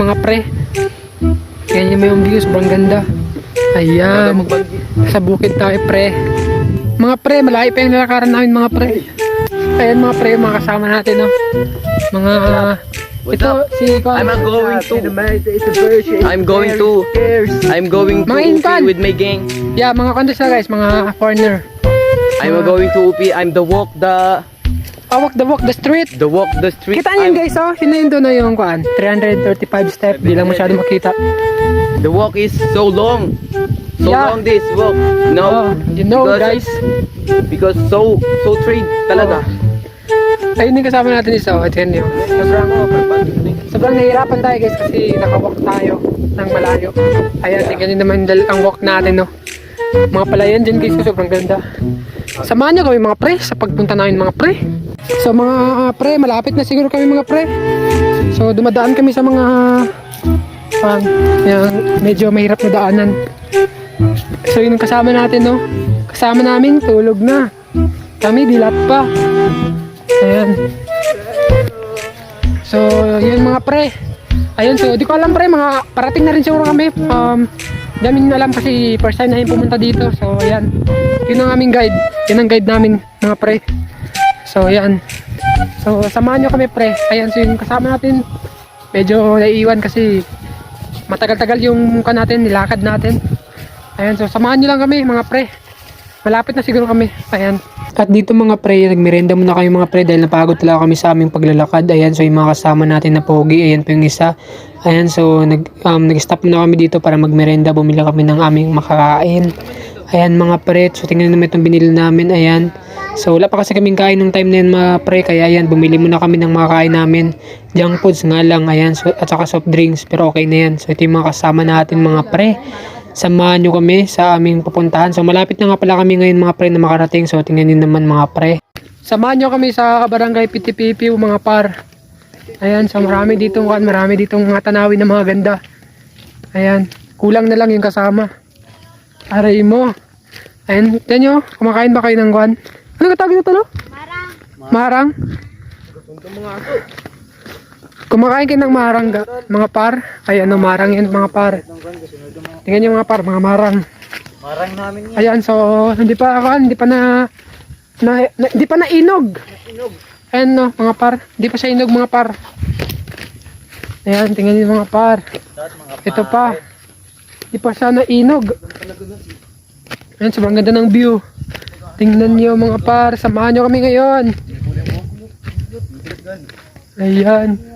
mga pre. Ganyan mo yung view, sobrang ganda. Ayan, sa bukid tayo pre. Mga pre, malayo pa yung lalakaran namin mga pre. Ayan mga pre, mga kasama natin no. Mga ito si I'm going to Mga UP inkan. with my gang. Yeah, mga kantos na guys, mga foreigner. I'm going to UP. I'm the walk the Walk the street. Kita niyo yun guys, oh. Yun na yun doon na yung kuan. 335 step, di lang masyado makita. The walk is so long. So Yeah. long this walk. Oh, No. you know guys. Because so trade talaga. Ayun yung kasama natin isa, oh. At yan yun. Sobrang nahihirapan tayo guys kasi nakawalk tayo ng malayo. Ayan, tingnan nyo naman ang walk natin, no. Mga palayan dyan guys, sobrang ganda. Samahan nyo kami mga pre sa pagpunta namin mga pre. So mga pre, malapit na siguro kami mga pre. So dumadaan kami sa mga yan, medyo mahirap na daanan. So yun ang kasama natin, no. Kasama namin, tulog na. Kami dilat pa. Ayan. So yun mga pre. Ayun, so di ko alam pre, mga parating na rin siguro kami. Dami nyo alam kasi first time namin pumunta dito. So ayan, yun ang aming guide. Yun ang guide namin mga pre. So ayan. So samahan nyo kami pre. Ayan, so yung kasama natin medyo naiiwan kasi matagal-tagal yung mukha natin, nilakad natin. Ayan, so samahan nyo lang kami mga pre. Malapit na siguro kami. Ayan. At dito mga pre, nagmerenda muna kami mga pre dahil napagod talaga kami sa aming paglalakad. Ayan, so yung mga kasama natin na pogi, ayan po yung isa. Ayan, so nag-stop muna kami dito para magmerenda. Bumili kami ng aming makakain. Ayan mga pre, so tingnan naman itong binili namin. Ayan, so wala pa kasi kaming kain ng time na yun mga pre. Kaya ayan, bumili muna kami ng makakain namin. Junk foods nga lang, ayan, so, at saka soft drinks. Pero okay na yan. So ito yung mga kasama natin mga pre. Samahan nyo kami sa aming pupuntahan. So malapit na nga pala kami ngayon mga pre na makarating. So tingnan nyo naman mga pre. Samahan nyo kami sa barangay Piti-Pipiw mga par. Ayan, so marami ditong mga tanawin na mga ganda. Ayan, kulang na lang yung kasama. Aray mo. Ayan, tignan nyo, kumakain ba kayo ng guwan? Ano katawag nito no? Marang. Kumakain kayo ng marang mga par. Ay ano, marang yan mga par. Tingnan nyo mga par, mga marang. Marang namin yan. Ayan, so hindi pa inog. Ayan no, mga par. Hindi pa siya inog mga par. Ayan, tingnan nyo mga par. Ito pa. Hindi pa siya nainog. Ayan, sobrang ganda ng view. Tingnan nyo mga par, samahan nyo kami ngayon. Ayan.